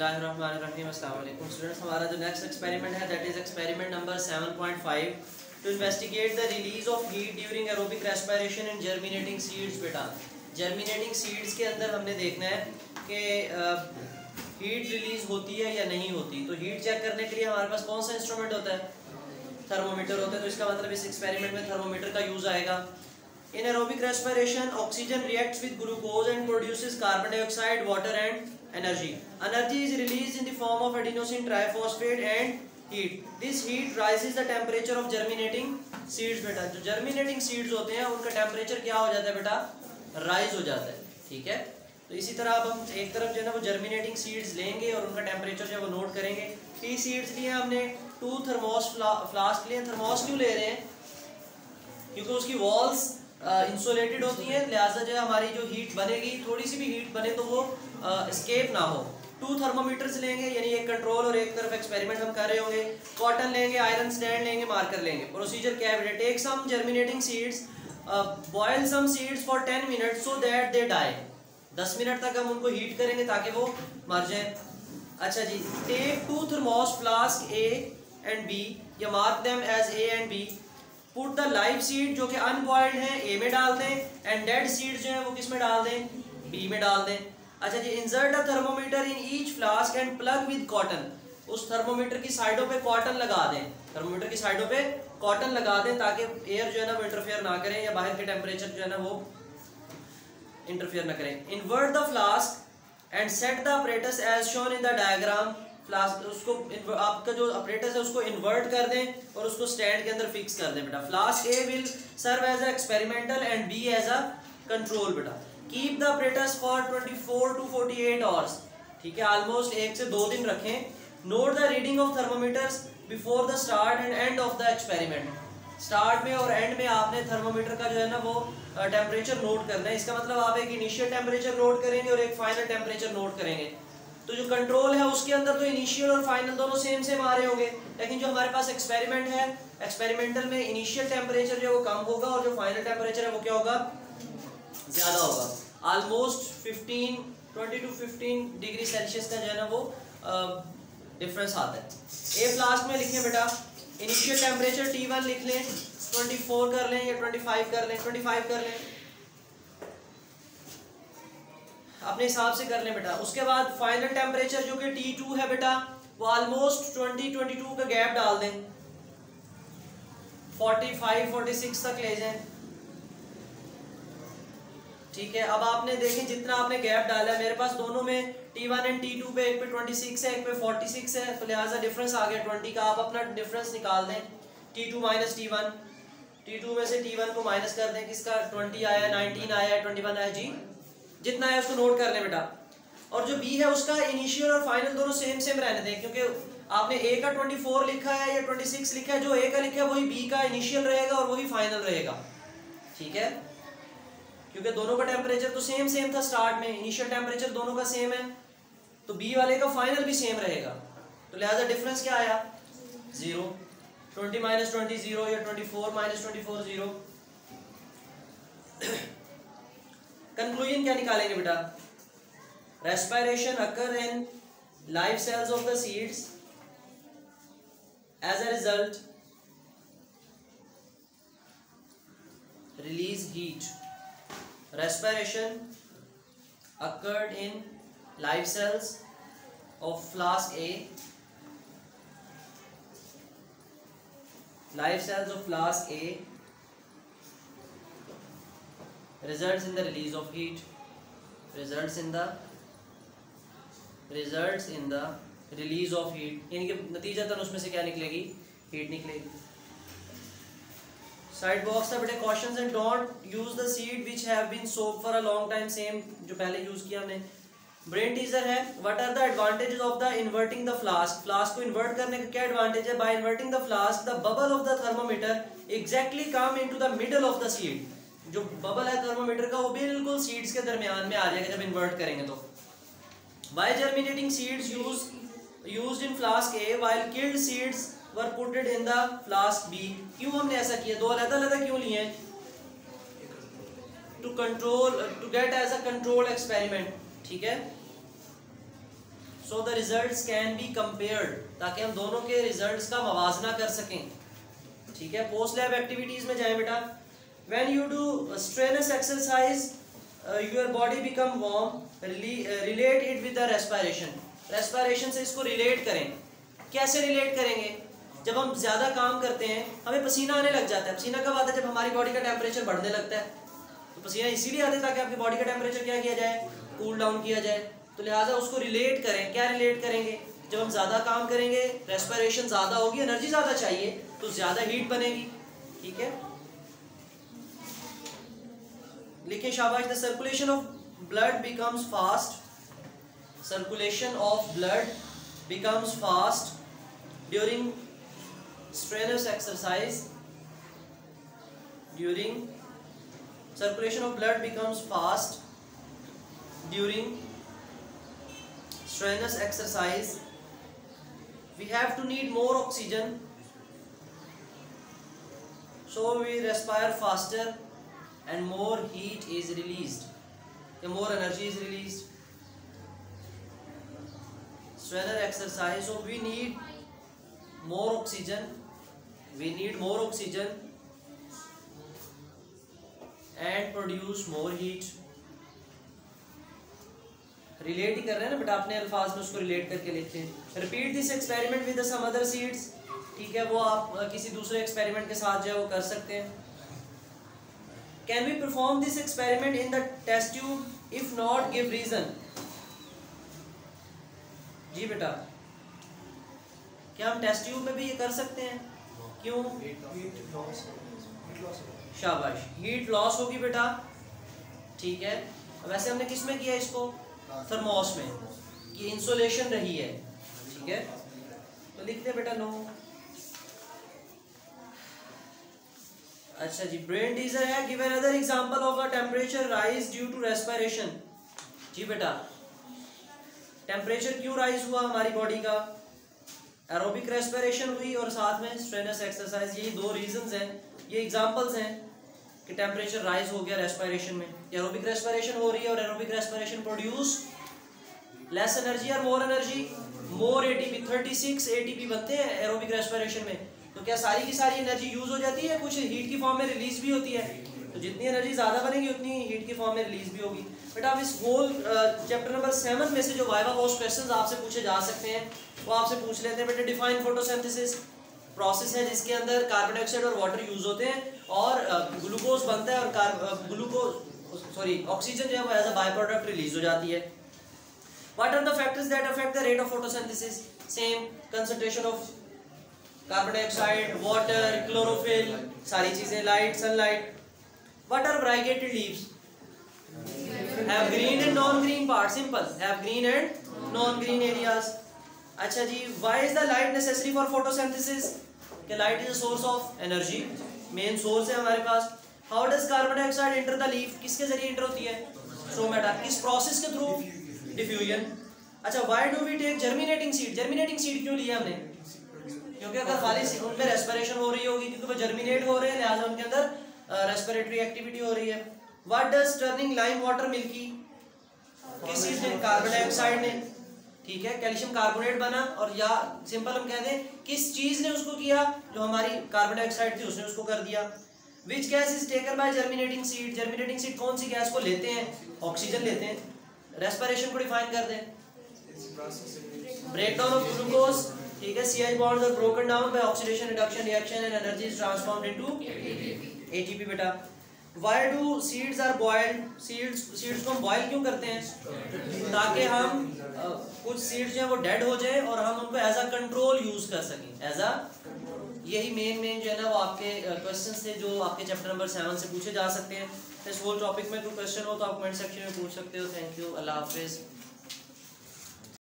बिस्मिल्लाहिर्रहमानिर्रहीम। अस्सलाम वालेकुम स्टूडेंट्स। हमारा जो नेक्स्ट एक्सपेरिमेंट है that is experiment number 7.5 to investigate the release of heat during aerobic respiration in germinating seeds. बेटा जर्मिनेटिंग सीड्स के अंदर हमने देखना है कि हीट रिलीज होती है या नहीं होती। तो हीट चेक करने के लिए हमारे पास कौन सा इंस्ट्रूमेंट होता है? थर्मोमीटर होता है। तो इसका मतलब इस एक्सपेरिमेंट में थर्मोमीटर का यूज आएगा। In aerobic respiration, oxygen reacts with glucose and produces carbon dioxide, water and energy. Energy is released in the form of adenosine triphosphate and heat. This heat rises the temperature of germinating seeds. बेटा जो germinating seeds होते हैं उनका temperature क्या हो जाता है बेटा? राइज हो जाता है। ठीक है, तो इसी तरह अब हम एक तरफ जो है ना वो germinating seeds लेंगे और उनका टेम्परेचर जो है वो नोट करेंगे। 3 seeds लिए हमने, 2 थर्मोस फ्लास्क लिए। थर्मोस क्यों ले रहे हैं? क्योंकि उसकी वॉल्स इंसुलेटेड होती हैं, लिहाजा जो है हमारी जो हीट बनेगी, थोड़ी सी भी हीट बने तो वो एस्केप ना हो। 2 थर्मोमीटर्स लेंगे, यानी एक कंट्रोल और एक तरफ एक्सपेरिमेंट हम कर रहे होंगे। कॉटन लेंगे, आयरन स्टैंड लेंगे, मार्कर लेंगे। प्रोसीजर क्या है? Take some germinating seeds, boil some seeds for 10 minute so that they die. 10 minute तक हम उनको हीट करेंगे ताकि वो मर जाए। अच्छा जी, take 2 thermos flask A and B, या mark them as A and B. Put the live seed जो कि अनबॉइल्ड है ए में डाल दें, एंड डेड सीड जो है वो किस में डाल दें? बी में डाल दें। अच्छा जी, insert a thermometer in each flask and plug with cotton. उस थर्मोमीटर की साइडों पे कॉटन लगा दें। थर्मोमीटर की साइडों पे कॉटन लगा दें ताकि एयर जो है ना वो इंटरफेयर ना करें, या बाहर के टेम्परेचर जो है ना वो इंटरफेयर ना करें। Invert the flask and set the apparatus as shown in the diagram. Flask उसको आपका जो अपरेटस है उसको इन्वर्ट कर दें और उसको स्टैंड के अंदर फिक्स कर दें। बेटा flask A will serve as a experimental and B as a control. बेटा keep the apparatus for 24 to 48 hours. ठीक है, ऑलमोस्ट 1 से 2 दिन रखें। Note the reading of thermometers before the start and end of the experiment. Start में और and में आपने थर्मोमीटर का जो है ना वो टेम्परेचर नोट करना है। इसका मतलब आप एक इनिशियल टेम्परेचर नोट करेंगे और एक फाइनल टेम्परेचर नोट करेंगे। तो जो कंट्रोल है उसके अंदर तो इनिशियल और फाइनल दोनों सेम सेम आ रहे होंगे, लेकिन जो हमारे पास एक्सपेरिमेंट है, एक्सपेरिमेंटल में इनिशियल टेम्परेचर जो है वो कम होगा और जो फाइनल टेम्परेचर है वो क्या होगा? ज्यादा होगा। ऑलमोस्ट 20 to 15 डिग्री सेल्सियस का जो है ना वो डिफरेंस आता है। ए फ्लास्क में लिखें बेटा, इनिशियल टेम्परेचर T1 लिख लें, 24 कर लें या 25 कर लें, 25 कर लें, अपने हिसाब से कर लें बेटा। उसके बाद फाइनल टेम्परेचर जो कि T2 है बेटा, वो ऑलमोस्ट 20-22 का गैप डाल दें, 45-46 तक ले जाएं। ठीक है, अब आपने देखें जितना आपने गैप डाला है, मेरे पास दोनों में T1 एंड T2 पे, एक पे 26 है, एक पे 46 है, तो लिहाजा डिफरेंस आ गया 20 का। आप अपना डिफरेंस निकाल दें, T2 माइनस T1। T2 में से T1 को माइनस कर दें, किसका 20 आया, 19 आया, 21 आया जी, जितना है उसको नोट कर लें बेटा। और जो बी है उसका इनिशियल और फाइनल दोनों सेम सेम रहने दें, क्योंकि आपने ए का 24 लिखा है या 26 लिखा है, जो ए का लिखा है वही बी का इनिशियल रहेगा और वही फाइनल रहेगा। ठीक है, क्योंकि दोनों का टेम्परेचर तो सेम सेम था स्टार्ट में, इनिशियल टेम्परेचर दोनों का सेम है, तो बी वाले का फाइनल भी सेम रहेगा। तो लिहाजा डिफरेंस क्या आया? 0। 20 माइनस 20 0, या 24 माइनस 24 0। कंक्लूजन क्या निकालेंगे बेटा? Respiration occur in live cells of the seeds, as a result release heat. Respiration occurred in live cells of flask A, live cells of flask A results in the release of heat, results in the release of heat, यानी कि नतीजतन उसमें से क्या निकलेगी? Heat निकलेगी। Side box है बेटे, questions and don't use the seed which have been soaked for a long time, same जो पहले यूज किया हमने। ब्रेन टीजर है, what are the advantages of the inverting the flask. Flask को invert करने का क्या एडवांटेज है? By inverting the flask the bubble of the thermometer exactly come into the middle of the seed. जो bubble है thermometer का वो बिल्कुल सीड्स के दरमियान में आ जाएगा जब इन्वर्ट करेंगे तो। By germinating seeds used in flask A while killed seeds were putted in the flask B. क्यों हमने ऐसा किया? दो अलग-अलग क्यों लिए? To get as a control experiment. ठीक है, so the results can be compared, ताकि हम दोनों के रिजल्ट्स का मवाजना कर सकें। ठीक है, पोस्ट लैब एक्टिविटीज में जाएं बेटा। When you do strenuous exercise your body become warm, relate it with the respiration. Respiration से इसको रिलेट करें। कैसे रिलेट करेंगे? जब हम ज़्यादा काम करते हैं हमें पसीना आने लग जाता है। पसीना कब आता है? जब हमारी बॉडी का टेम्परेचर बढ़ने लगता है। तो पसीना इसीलिए आता है ताकि आपकी बॉडी का टेम्परेचर क्या किया जाए, कूल डाउन किया जाए। तो लिहाजा उसको रिलेट करें। क्या रिलेट करेंगे? जब हम ज़्यादा काम करेंगे, रेस्पिरेशन ज़्यादा होगी, एनर्जी ज़्यादा चाहिए, तो ज़्यादा हीट बनेगी। ठीक है, लिखिए शाबाश। The circulation of blood becomes fast, circulation of blood becomes fast during strenuous exercise. During circulation of blood becomes fast during strenuous exercise. We have to need more oxygen, so we respire faster and more heat is released, more energy is released. Strenuous exercise, so we need more oxygen, and produce more heat. Relate ही कर रहे हैं ना बेटा, अपने अल्फाज में उसको रिलेट करके लिखते हैं। Repeat this experiment with some other seeds. ठीक है, वो आप किसी दूसरे एक्सपेरिमेंट के साथ जो है वो कर सकते हैं। Can we perform this experiment in the test tube? If not give reason. जी बेटा, क्या हम टेस्ट ट्यूब में भी ये कर सकते हैं? क्यों? शाबाश, हीट लॉस होगी बेटा। ठीक है, वैसे हमने किस में किया इसको? थर्मोस में, कि इंसुलेशन रही है। ठीक है, तो लिखते बेटा नो। अच्छा जी, ब्रेन टीजर है। Give another example of a temperature rise due to respiration. जी बेटा, टेम्परेचर क्यों राइज हुआ हमारी बॉडी का? एरोबिक रेस्पिरेशन हुई और साथ में स्ट्रेनस एक्सरसाइज। यही दो रीजंस हैं, ये एग्जांपल्स हैं कि टेम्परेचर राइज हो गया रेस्पिरेशन में। एरोबिक रेस्पिरेशन हो रही है और aerobic respiration produce less energy और मोर एनर्जी, मोर एटीपी। 36 एटीपी बनते हैं एरोबिक रेस्पिरेशन में। तो क्या सारी की सारी एनर्जी यूज हो जाती है? कुछ हीट की फॉर्म में रिलीज भी होती है। तो जितनी एनर्जी ज़्यादा बनेगी उतनी हीट की फॉर्म में रिलीज भी होगी। बट आप इस होल चैप्टर नंबर 7 में से जो वाइवा पोस्ट क्वेश्चंस आपसे पूछे जा सकते हैं वो आपसे पूछ लेते हैं बेटा। Define photosynthesis. प्रोसेस है जिसके अंदर कार्बन डाइऑक्साइड और वाटर यूज होते हैं और ग्लूकोज बनता है और ऑक्सीजन जो है वो as a by product release हो जाती है। What are the factors that affect the rate of photosynthesis? Same concentration of carbon dioxide, water, chlorophyll, सारी चीजें, लाइट, सनलाइट। व्हाट आर variegated leaves? Have green and non-green parts. Simple. Have green and non-green areas. अच्छा जी, why is the light necessary for photosynthesis? कि light is a source of energy. Main source है हमारे पास. How does carbon dioxide enter the leaf? किसके जरिए enter होती है? Stomata. किस process के through? Diffusion. अच्छा, why do we take germinating seed? Germinating seed क्यों लिया हमने? क्योंकि अगर खाली उनमें रेस्पिरेशन हो रही होगी, क्योंकि वो जर्मिनेट हो रहे हैं, लिहाजा उनके अंदर रेस्पिरेटरी एक्टिविटी हो रही है। What does turning lime water milky? किस चीज ने? कार्बन डाइऑक्साइड ने। ठीक है, कैल्शियम कार्बोनेट बना, और या सिंपल हम कह दें किस चीज ने उसको किया? जो हमारी कार्बन डाइऑक्साइड थी उसने उसको कर दिया। Which gas is taken by germinating seed? Germinating seed कौन सी गैस को लेते हैं? ऑक्सीजन लेते हैं। रेस्पिरेशन को डिफाइन कर दें। Breakdown of glucose. ठीक है, CH bonds are broken down by oxidation reduction reaction and energy is transformed into ATP बेटा। Why do seeds are boiled? Seeds को हम boil क्यों करते हैं? ताकि हम कुछ seeds जो है वो dead हो जाए और हम उनको as a control use कर सकें। as a, यही मेन जो है ना वो आपके क्वेश्चंस थे जो आपके चैप्टर नंबर 7 से पूछे जा सकते हैं। इस होल टॉपिक में कोई क्वेश्चन हो तो आप कमेंट सेक्शन में पूछ सकते हो। थैंक यू, अल्लाह हाफिज़।